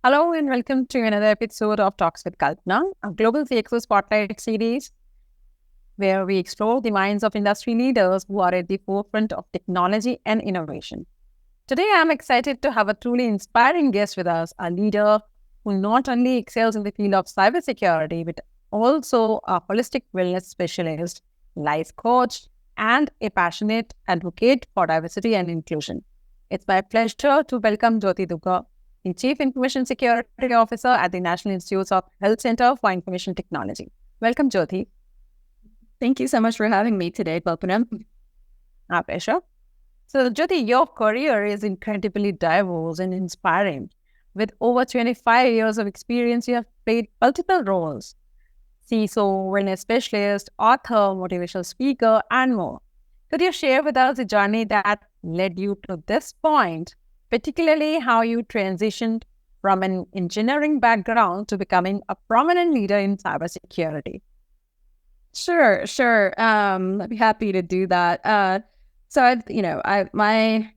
Hello and welcome to another episode of Talks with Kalpana, a Global SEO Spotlight Series, where we explore the minds of industry leaders who are at the forefront of technology and innovation. Today, I'm excited to have a truly inspiring guest with us, a leader who not only excels in the field of cybersecurity, but also a holistic wellness specialist, life coach, and a passionate advocate for diversity and inclusion. It's my pleasure to welcome Jothi Dugar, the Chief Information Security Officer at the National Institutes of Health Center for Information Technology. Welcome, Jothi. Thank you so much for having me today, Kalpana. Our pleasure. So, Jothi, your career is incredibly diverse and inspiring. With over 25 years of experience, you have played multiple roles: CISO, wellness specialist, author, motivational speaker, and more. Could you share with us the journey that led you to this point, particularly how you transitioned from an engineering background to becoming a prominent leader in cybersecurity? Sure. I'd be happy to do that. My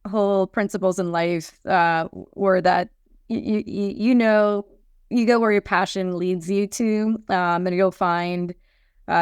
whole principles in life were that you go where your passion leads you to, and you'll find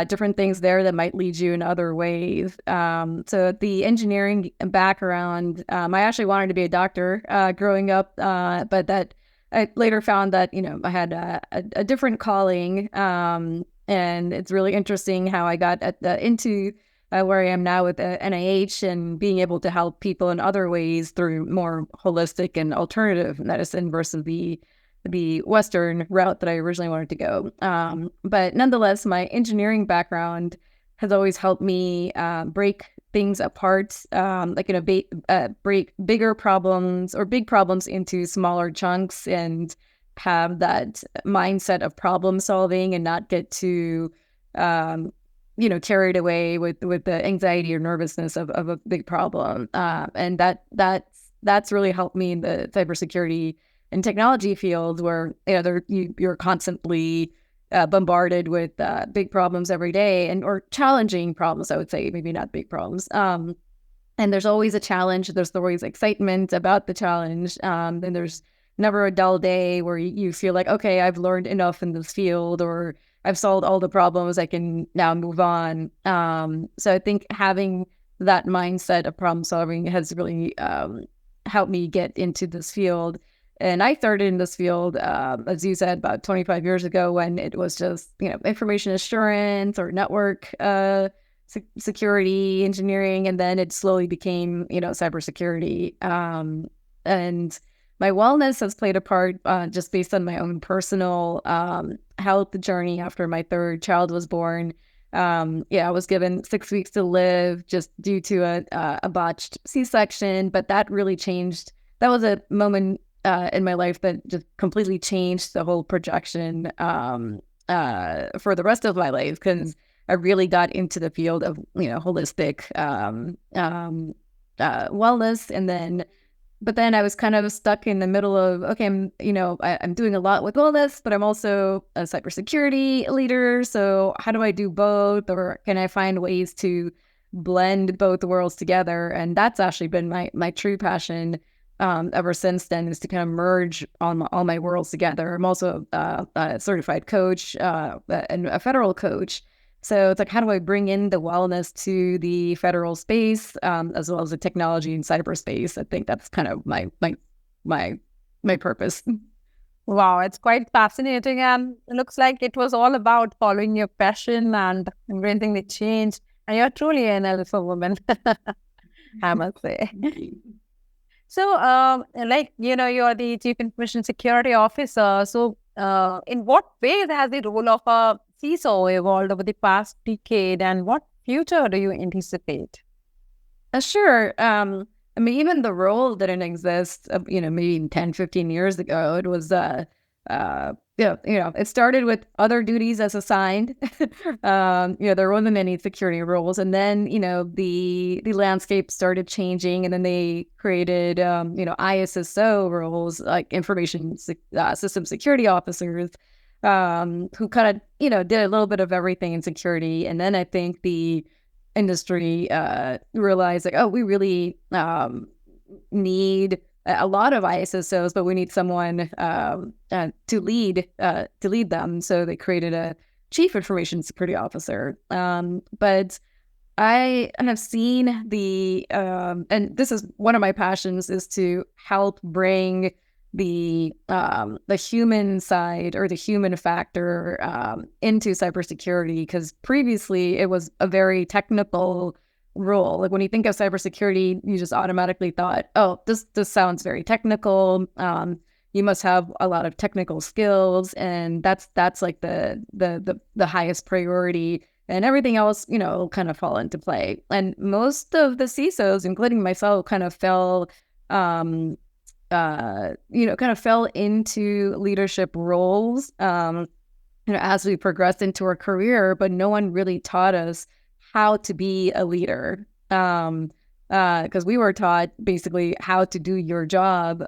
different things there that might lead you in other ways. So the engineering background, I actually wanted to be a doctor growing up, but that I later found that I had a different calling. And it's really interesting how I got into where I am now with NIH and being able to help people in other ways through more holistic and alternative medicine versus the Western route that I originally wanted to go. But nonetheless, my engineering background has always helped me break things apart, break bigger problems or big problems into smaller chunks and have that mindset of problem solving and not get too, carried away with the anxiety or nervousness of a big problem. And that's really helped me in the cybersecurity and technology field where you're constantly bombarded with big problems every day or challenging problems. I would say maybe not big problems. And there's always a challenge. There's always excitement about the challenge. And there's never a dull day where you feel like, okay, I've learned enough in this field or I've solved all the problems. I can now move on. So I think having that mindset of problem solving has really helped me get into this field. And I started in this field, as you said, about 25 years ago when it was just, information assurance or network security engineering. And then it slowly became, cybersecurity. And my wellness has played a part just based on my own personal health journey after my third child was born. I was given 6 weeks to live just due to a botched C-section, but that really changed. That was a moment in my life that just completely changed the whole projection for the rest of my life because I really got into the field of holistic wellness, but then I was kind of stuck in the middle of, okay, I'm doing a lot with wellness, but I'm also a cybersecurity leader. So how do I do both? Or can I find ways to blend both worlds together? And that's actually been my true passion ever since then, is to kind of merge all my worlds together. I'm also a certified coach and a federal coach. So it's like, how do I bring in the wellness to the federal space as well as the technology and cyberspace? I think that's kind of my purpose. Wow, it's quite fascinating, and it looks like it was all about following your passion and embracing the change. And you're truly an alpha woman, I must say. So, you're the Chief Information Security Officer. So, in what ways has the role of a CISO evolved over the past decade, and what future do you anticipate? Sure. Even the role didn't exist, maybe 10, 15 years ago. It was, it started with other duties as assigned. There wasn't any security roles. And then, the landscape started changing, and then they created, ISSO roles, like information system security officers, who kind of, did a little bit of everything in security. And then I think the industry realized, like, oh, we really need a lot of ISSOs, but we need someone to lead them. So they created a chief information security officer. But I have seen and this is one of my passions, is to help bring the human side or the human factor into cybersecurity, because previously it was a very technical role. Like when you think of cybersecurity, you just automatically thought, oh, this sounds very technical. You must have a lot of technical skills, and that's like the highest priority, and everything else, kind of fall into play. And most of the CISOs, including myself, kind of fell into leadership roles, as we progressed into our career, but no one really taught us how to be a leader. Because we were taught basically how to do your job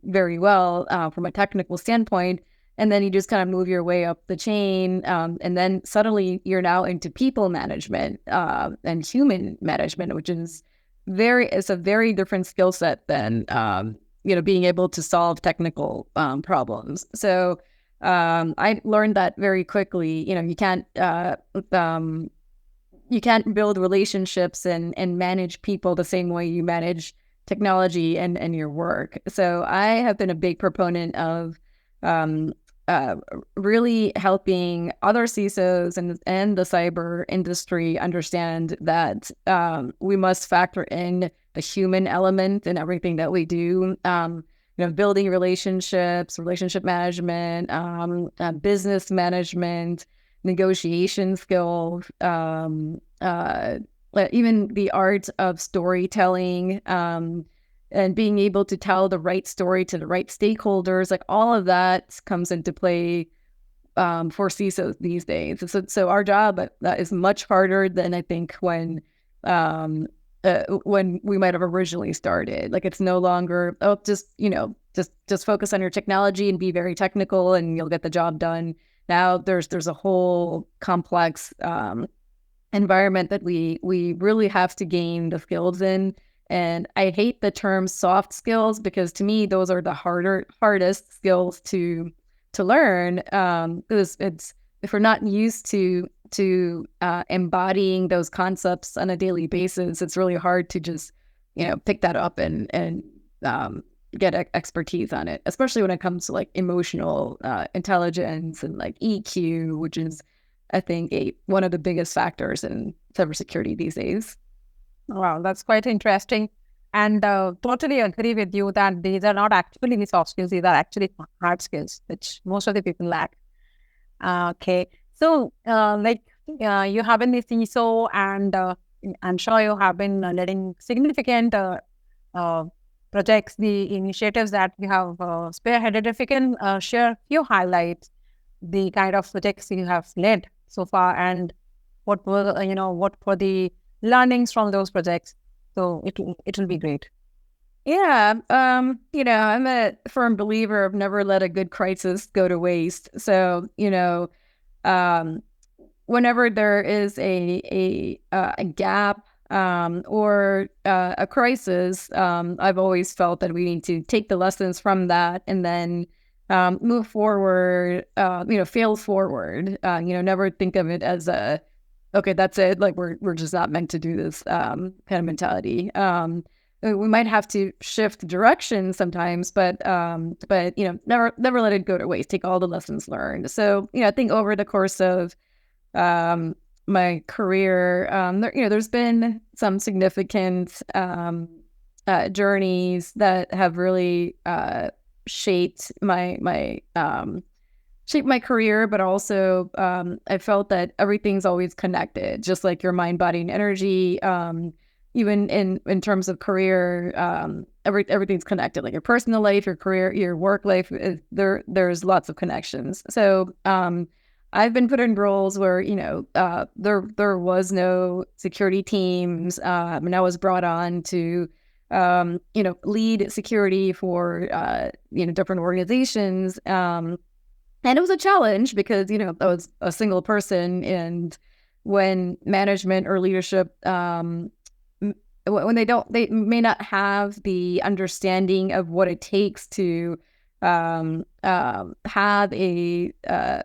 very well from a technical standpoint. And then you just kind of move your way up the chain. And then suddenly you're now into people management and human management, which is it's a very different skill set than, being able to solve technical problems. So I learned that very quickly. You can't build relationships and manage people the same way you manage technology and your work. So I have been a big proponent of really helping other CISOs and the cyber industry understand that we must factor in the human element in everything that we do. Building relationships, relationship management, business management, negotiation skills, even the art of storytelling, and being able to tell the right story to the right stakeholders. Like all of that comes into play for CISOs these days. So our job is much harder than I think when we might have originally started. Like it's no longer, just focus on your technology and be very technical and you'll get the job done. Now there's a whole complex environment that we really have to gain the skills in. And I hate the term soft skills, because to me those are the hardest skills to learn. Because if we're not used to embodying those concepts on a daily basis, it's really hard to just pick that up and get expertise on it, especially when it comes to like emotional intelligence and like EQ, which is I think one of the biggest factors in cybersecurity these days. Wow, that's quite interesting. And totally agree with you that these are not actually soft skills, these are actually hard skills, which most of the people lack. Okay. So, you have been the CISO, and I'm sure you have been leading significant projects, the initiatives that you have spearheaded. If you can share a few highlights, the kind of projects you have led so far, and what were the learnings from those projects. So it will be great. Yeah. I'm a firm believer of never let a good crisis go to waste. So, whenever there is a gap or a crisis, I've always felt that we need to take the lessons from that and then move forward, fail forward, never think of it as okay, that's it. Like we're just not meant to do this kind of mentality. We might have to shift direction sometimes, but never let it go to waste. Take all the lessons learned. So I think over the course of my career, there's been some significant journeys that have really shaped my career, but also I felt that everything's always connected, just like your mind, body, and energy. Even in terms of career, everything's connected. Like your personal life, your career, your work life. There's lots of connections. So I've been put in roles where there was no security teams, and I was brought on to lead security for different organizations. And it was a challenge because, I was a single person, and when management or leadership when they may not have the understanding of what it takes to have a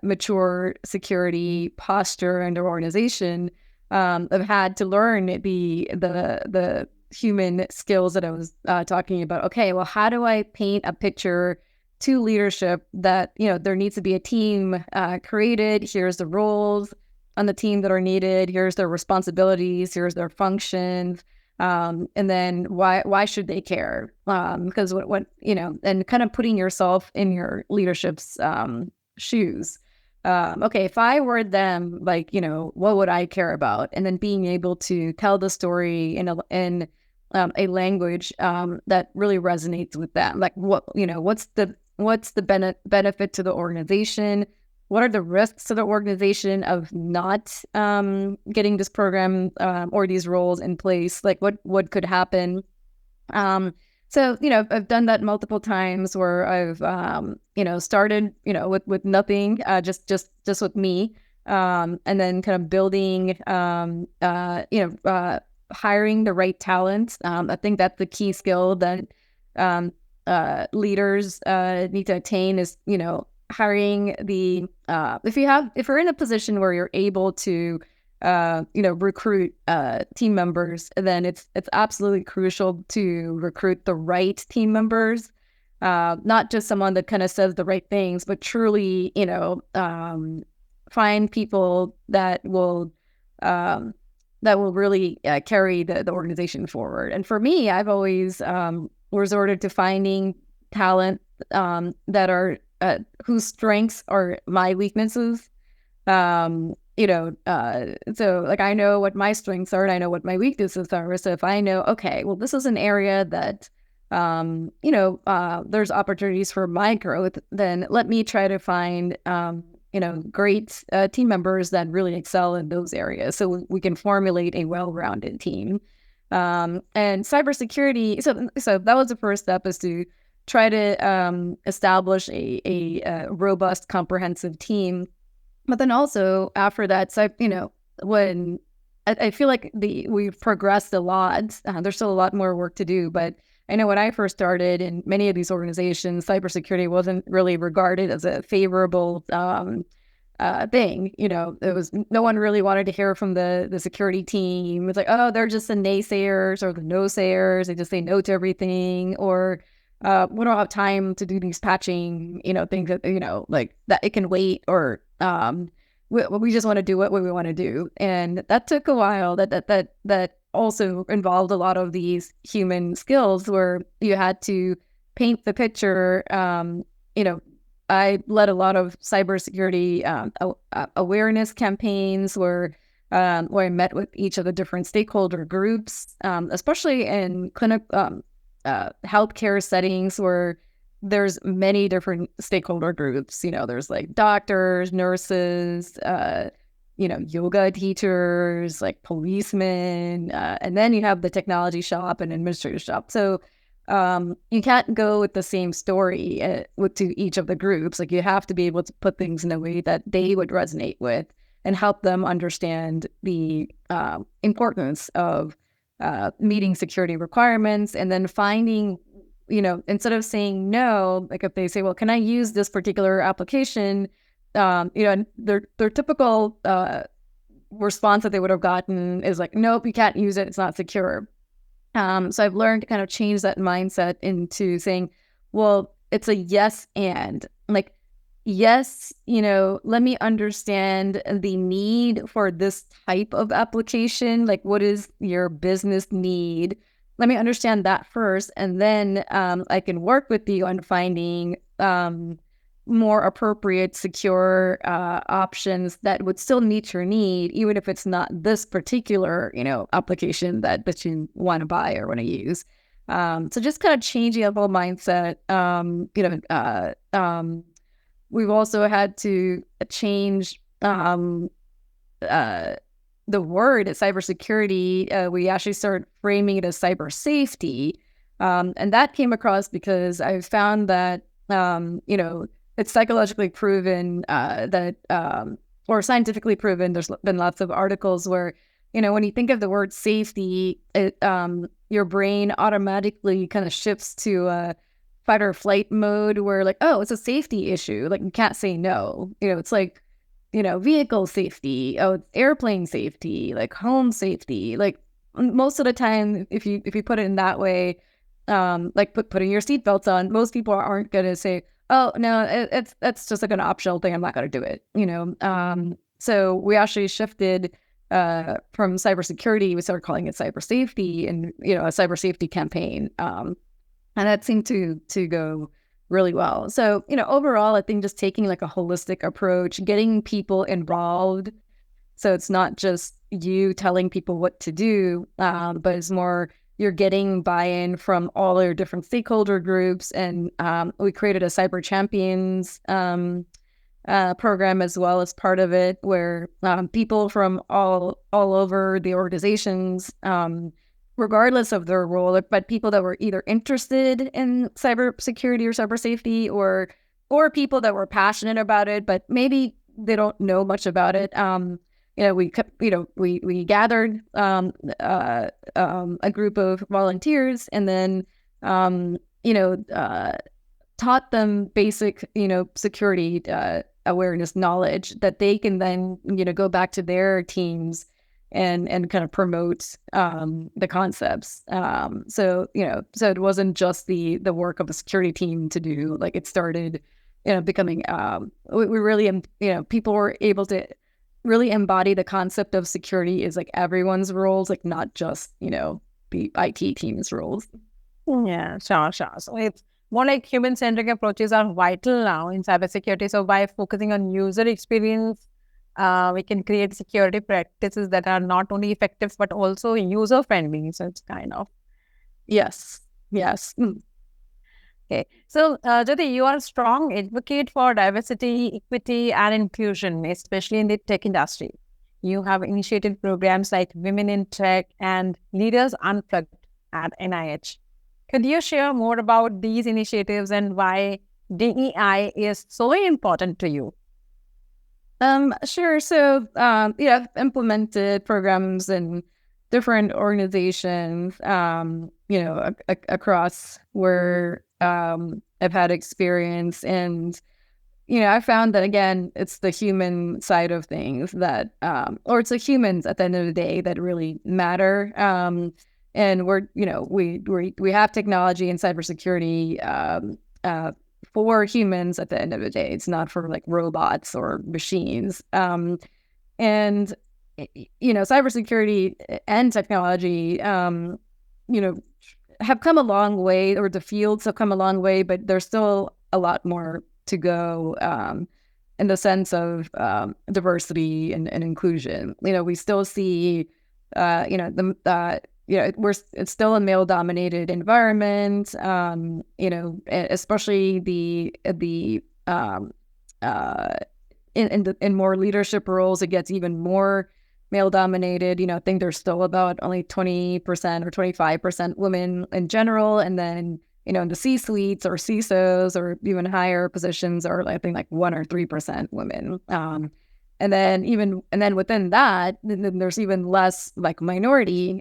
mature security posture in their organization. I've had to learn the human skills that I was talking about. Okay, well, how do I paint a picture to leadership that, there needs to be a team created. Here's the roles on the team that are needed. Here's their responsibilities. Here's their functions. And then why should they care? Because what and kind of putting yourself in your leadership's shoes. Okay, if I were them, what would I care about? And then being able to tell the story in a language that really resonates with them. Like what's the benefit to the organization? What are the risks to the organization of not getting this program or these roles in place? Like what could happen? So, I've done that multiple times where I've, started, with nothing, just with me, and then kind of building, hiring the right talent. I think that's the key skill that leaders need to attain is, hiring if you're in a position where you're able to recruit team members, then it's absolutely crucial to recruit the right team members, not just someone that kind of says the right things, but truly find people that will really carry the organization forward. And for me, I've always resorted to finding talent that are whose strengths are my weaknesses. So like I know what my strengths are and I know what my weaknesses are. So if I know, okay, well, this is an area that, there's opportunities for my growth, then let me try to find, great team members that really excel in those areas so we can formulate a well-rounded team. And cybersecurity, so that was the first step, is to try to establish a robust, comprehensive team. But then also after that, so when I feel like we've progressed a lot, there's still a lot more work to do. But I know when I first started in many of these organizations, cybersecurity wasn't really regarded as a favorable thing. It was, no one really wanted to hear from the security team. It's like, oh, they're just the naysayers or the no-sayers. They just say no to everything, or we don't have time to do these patching, things that, like that it can wait, or we just want to do what we want to do. And that took a while. That also involved a lot of these human skills where you had to paint the picture. I led a lot of cybersecurity awareness campaigns where I met with each of the different stakeholder groups, especially in healthcare settings where there's many different stakeholder groups. There's like doctors, nurses, yoga teachers, like policemen, and then you have the technology shop and administrative shop. So you can't go with the same story to each of the groups. Like you have to be able to put things in a way that they would resonate with and help them understand the importance of meeting security requirements, and then finding, instead of saying no, like if they say, well, can I use this particular application? Their typical response that they would have gotten is like, nope, you can't use it. It's not secure. So I've learned to kind of change that mindset into saying, well, it's a yes and. Like, yes, let me understand the need for this type of application. Like, what is your business need? Let me understand that first, and then I can work with you on finding more appropriate, secure options that would still meet your need, even if it's not this particular, application that you want to buy or want to use. So just kind of changing the whole mindset. We've also had to change the word at cybersecurity. We actually started framing it as cyber safety. And that came across because I found that, it's psychologically proven or scientifically proven. There's been lots of articles where when you think of the word safety, your brain automatically kind of shifts to a fight or flight mode where like, oh, it's a safety issue. Like you can't say no. It's like, vehicle safety, oh, it's airplane safety, like home safety. Like most of the time, if you put it in that way, like putting your seatbelts on, most people aren't going to say, oh, no, that's just like an optional thing. I'm not going to do it, So we actually shifted from cybersecurity, we started calling it cyber safety and, a cyber safety campaign. And that seemed to go really well. So, overall, I think just taking like a holistic approach, getting people involved. So it's not just you telling people what to do, but it's more you're getting buy-in from all your different stakeholder groups. And we created a cyber champions program as well as part of it, where people from all over the organizations, regardless of their role, but people that were either interested in cybersecurity or cyber safety, or people that were passionate about it, but maybe they don't know much about it. We gathered a group of volunteers, and then taught them basic security awareness knowledge that they can then go back to their teams and kind of promote the concepts. So it wasn't just the work of a security team to do. Like it started becoming we really people were able to really embody the concept of security is like everyone's roles, like not just the IT team's roles. Yeah, sure. So it's more like human-centric approaches are vital now in cybersecurity. So by focusing on user experience, we can create security practices that are not only effective but also user-friendly. So it's kind of yes. Okay. So, Jothi, you are a strong advocate for diversity, equity, and inclusion, especially in the tech industry. You have initiated programs like Women in Tech and Leaders Unplugged at NIH. Could you share more about these initiatives and why DEI is so important to you? Sure. So, I've implemented programs in different organizations, across where I've had experience. And, I found that, again, it's the human side of things that, or it's the humans at the end of the day that really matter. And we have technology and cybersecurity for humans at the end of the day. It's not for like robots or machines. And cybersecurity and technology, have come a long way, or the fields have come a long way, but there's still a lot more to go in the sense of diversity and especially we still see, it's still a male-dominated environment. Especially in more leadership roles, it gets even more male-dominated. I think there's still about only 20% or 25% women in general, and then in the C-suites or CISOs or even higher positions are I think like 1 or 3% women. And then within that, then there's even less like minority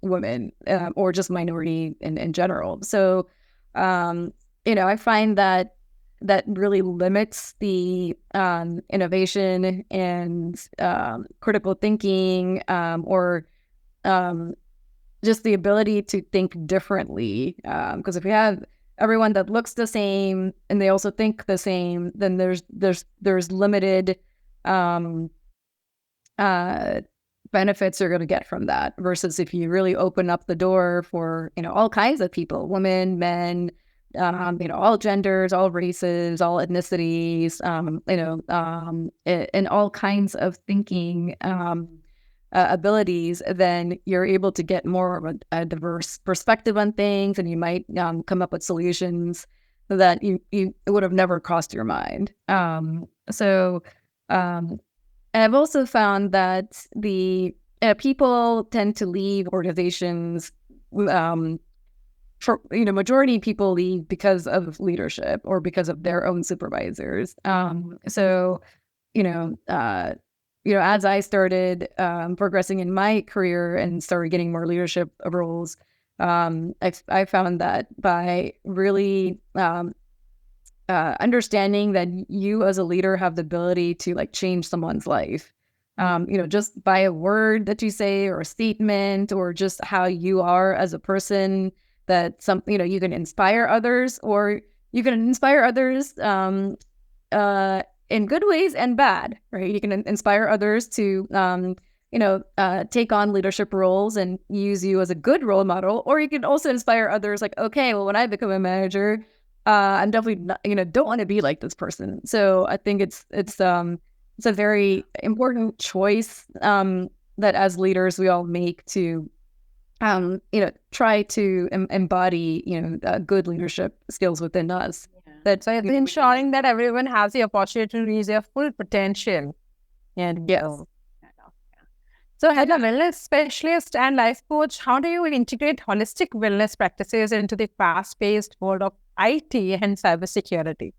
women or just minority in general. So, I find that really limits the innovation and critical thinking, or just the ability to think differently. Because if we have everyone that looks the same and they also think the same, then there's limited benefits you're going to get from that, versus if you really open up the door for all kinds of people, women, men, all genders, all races, all ethnicities, and all kinds of thinking abilities, then you're able to get more of a diverse perspective on things, and you might come up with solutions that you would have never crossed your mind. And I've also found that the people tend to leave organizations. Majority of people leave because of leadership or because of their own supervisors. as I started progressing in my career and started getting more leadership roles, I found that by really understanding that you as a leader have the ability to like change someone's life, just by a word that you say or a statement or just how you are as a person, that you can inspire others, or you can inspire others in good ways and bad, right? You can inspire others to, take on leadership roles and use you as a good role model, or you can also inspire others like, okay, well, when I become a manager, I'm definitely not, don't want to be like this person. So I think it's a very important choice that as leaders we all make to try to embody good leadership skills within us. So it's ensuring that everyone has the opportunity to reach their full potential. And yes. So as a wellness specialist and life coach, how do you integrate holistic wellness practices into the fast-paced world of IT and cybersecurity?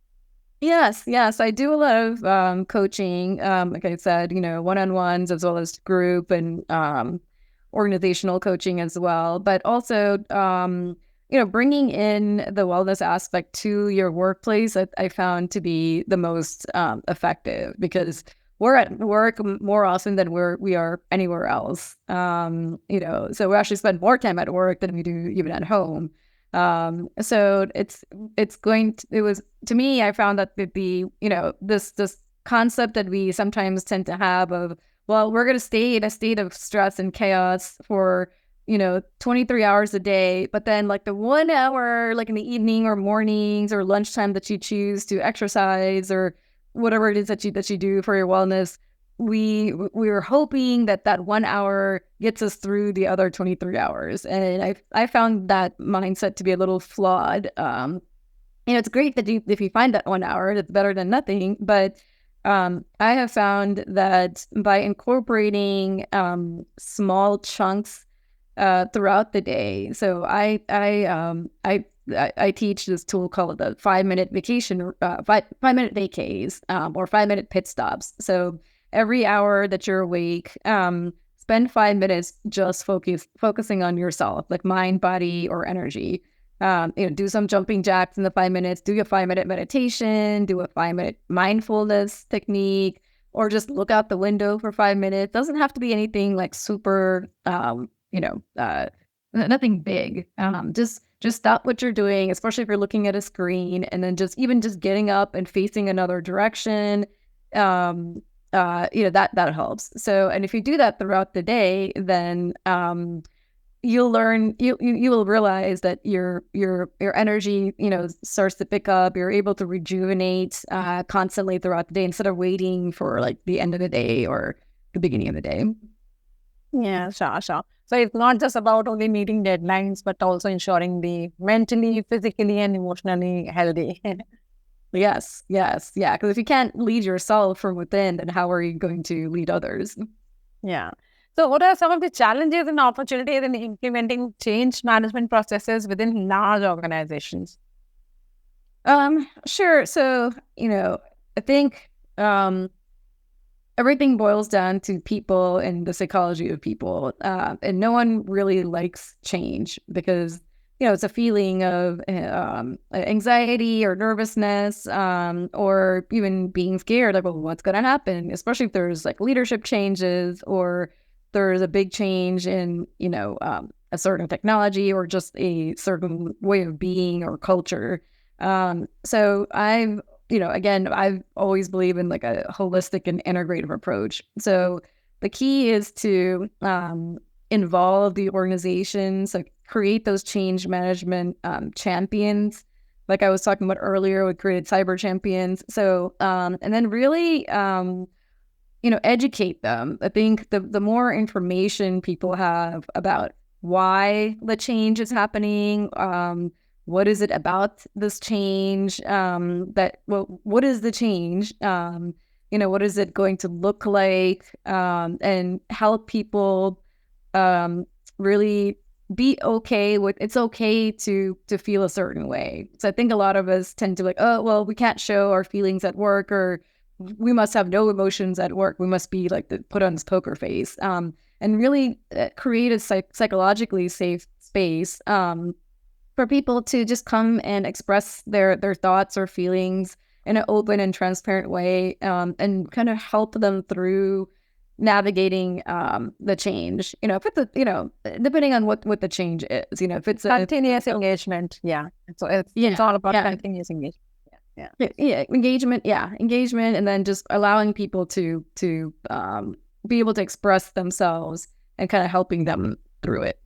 Yes, I do a lot of coaching, like I said, one-on-ones as well as group and organizational coaching as well, but also, bringing in the wellness aspect to your workplace, I found to be the most effective, because we're at work more often than we are anywhere else. So we actually spend more time at work than we do even at home. So to me, I found that this concept that we sometimes tend to have of, well, we're going to stay in a state of stress and chaos for 23 hours a day, but then like the 1 hour, like in the evening or mornings or lunchtime that you choose to exercise or whatever it is that you do for your wellness, we were hoping that 1 hour gets us through the other 23 hours. And I found that mindset to be a little flawed. It's great that if you find that 1 hour, that's better than nothing. But I have found that by incorporating small chunks throughout the day. So I teach this tool called the 5-minute vacation, 5-minute vacays, or 5-minute pit stops. So every hour that you're awake, spend 5 minutes just focusing on yourself, like mind, body, or energy. Do some jumping jacks in the 5 minutes, do a 5-minute meditation, do a 5-minute mindfulness technique, or just look out the window for 5 minutes. Doesn't have to be anything like super, nothing big. Just stop what you're doing, especially if you're looking at a screen, and then just getting up and facing another direction. That helps. So, and if you do that throughout the day, then you'll learn, you will realize that your energy, starts to pick up. You're able to rejuvenate constantly throughout the day instead of waiting for like the end of the day or the beginning of the day. Yeah, sure. So it's not just about only meeting deadlines, but also ensuring the mentally, physically, and emotionally healthy. Yes. Yeah. Because if you can't lead yourself from within, then how are you going to lead others? Yeah. So what are some of the challenges and opportunities in implementing change management processes within large organizations? Sure. So, I think everything boils down to people and the psychology of people. And no one really likes change because, it's a feeling of anxiety or nervousness, or even being scared, like, well, what's going to happen? Especially if there's like leadership changes or there's a big change in, a certain technology or just a certain way of being or culture. So I've always believed in like a holistic and integrative approach. So the key is to involve the organization, so create those change management champions. Like I was talking about earlier, we created cyber champions. So, and then really, educate them. I think the more information people have about why the change is happening, what is it about this change, what is the change, what is it going to look like, and help people really be okay with, it's okay to feel a certain way. So I think a lot of us tend to like, oh, well, we can't show our feelings at work, or we must have no emotions at work. We must be like put on this poker face, and really create a psychologically safe space for people to just come and express their thoughts or feelings in an open and transparent way, and kind of help them through navigating the change. If it's depending on what the change is. If it's continuous engagement, so it's all about continuous engagement. Engagement, and then just allowing people to be able to express themselves and kind of helping them through it.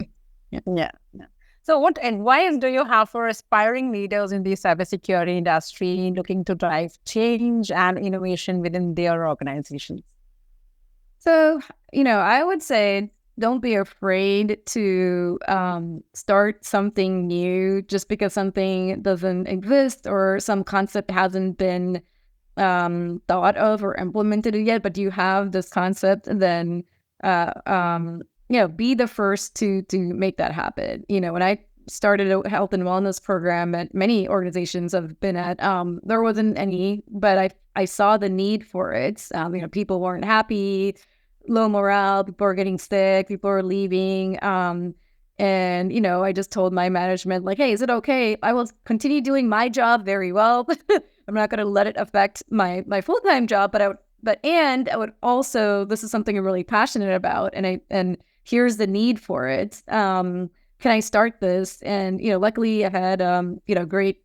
So what advice do you have for aspiring leaders in the cybersecurity industry looking to drive change and innovation within their organizations? So, I would say don't be afraid to start something new just because something doesn't exist or some concept hasn't been thought of or implemented yet, but you have this concept, then be the first to make that happen. When I started a health and wellness program at many organizations I've been at, there wasn't any, but I saw the need for it. People weren't happy, low morale, people are getting sick, people are leaving. And, I just told my management, like, hey, is it okay? I will continue doing my job very well. I'm not going to let it affect my full-time job, but I would also, this is something I'm really passionate about, and here's the need for it. Can I start this? And, luckily I had, great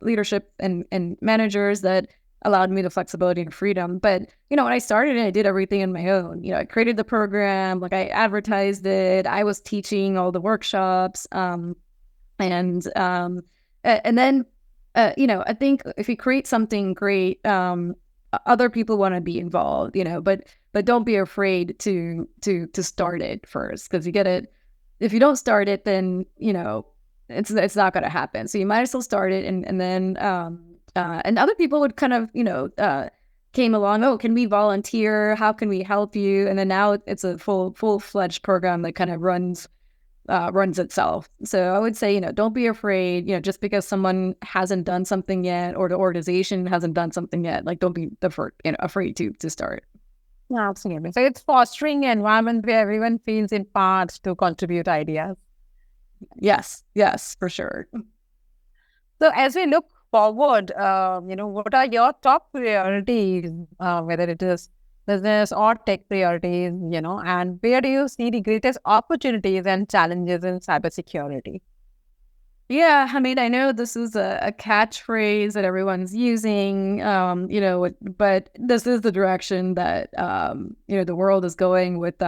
leadership and managers that allowed me the flexibility and freedom. But, when I started, I did everything on my own. I created the program, like I advertised it. I was teaching all the workshops. And then, I think if you create something great, other people want to be involved, but don't be afraid to start it first, because if you don't start it, then, it's not going to happen. So you might as well start it. And then, and other people would kind of, came along. Oh, can we volunteer? How can we help you? And then now it's a full-fledged program that kind of runs itself. So I would say, don't be afraid, just because someone hasn't done something yet or the organization hasn't done something yet, like don't be afraid to start. Yeah, absolutely. So it's fostering an environment where everyone feels in part to contribute ideas. Yes, for sure. So as we look forward, what are your top priorities, whether it is business or tech priorities, and where do you see the greatest opportunities and challenges in cybersecurity? Yeah, I mean, I know this is a catchphrase that everyone's using, but this is the direction that, the world is going with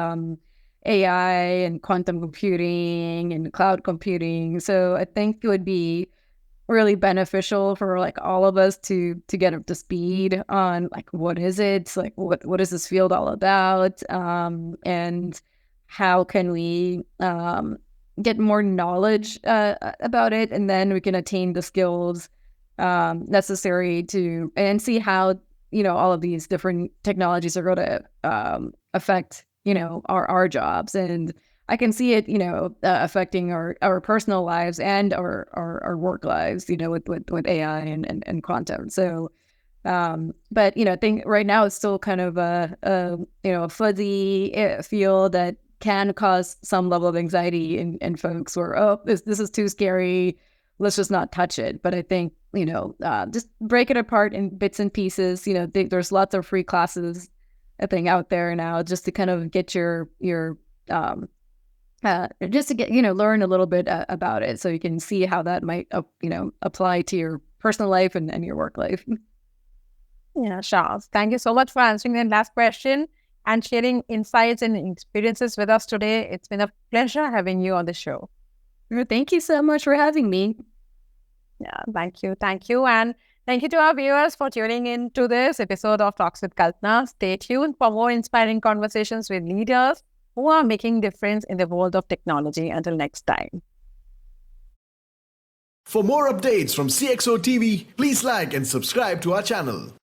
AI and quantum computing and cloud computing. So I think it would be really beneficial for like all of us to get up to speed on like, what is it? Like, what is this field all about? And how can we get more knowledge about it, and then we can attain the skills necessary and see how all of these different technologies are going to affect our jobs. And I can see it affecting our personal lives and our work lives with AI and quantum. So but I think right now it's still kind of a fuzzy field that can cause some level of anxiety in folks where, oh, this is too scary, let's just not touch it. But I think, just break it apart in bits and pieces. There's lots of free classes, I think, out there now, just to kind of get your just to get, learn a little bit about it, so you can see how that might, apply to your personal life and your work life. Yeah, sure. Thank you so much for answering the last question and sharing insights and experiences with us today. It's been a pleasure having you on the show. Thank you so much for having me. Yeah, thank you. And thank you to our viewers for tuning in to this episode of Talks with Kalpana. Stay tuned for more inspiring conversations with leaders who are making difference in the world of technology. Until next time. For more updates from CXO TV, please like and subscribe to our channel.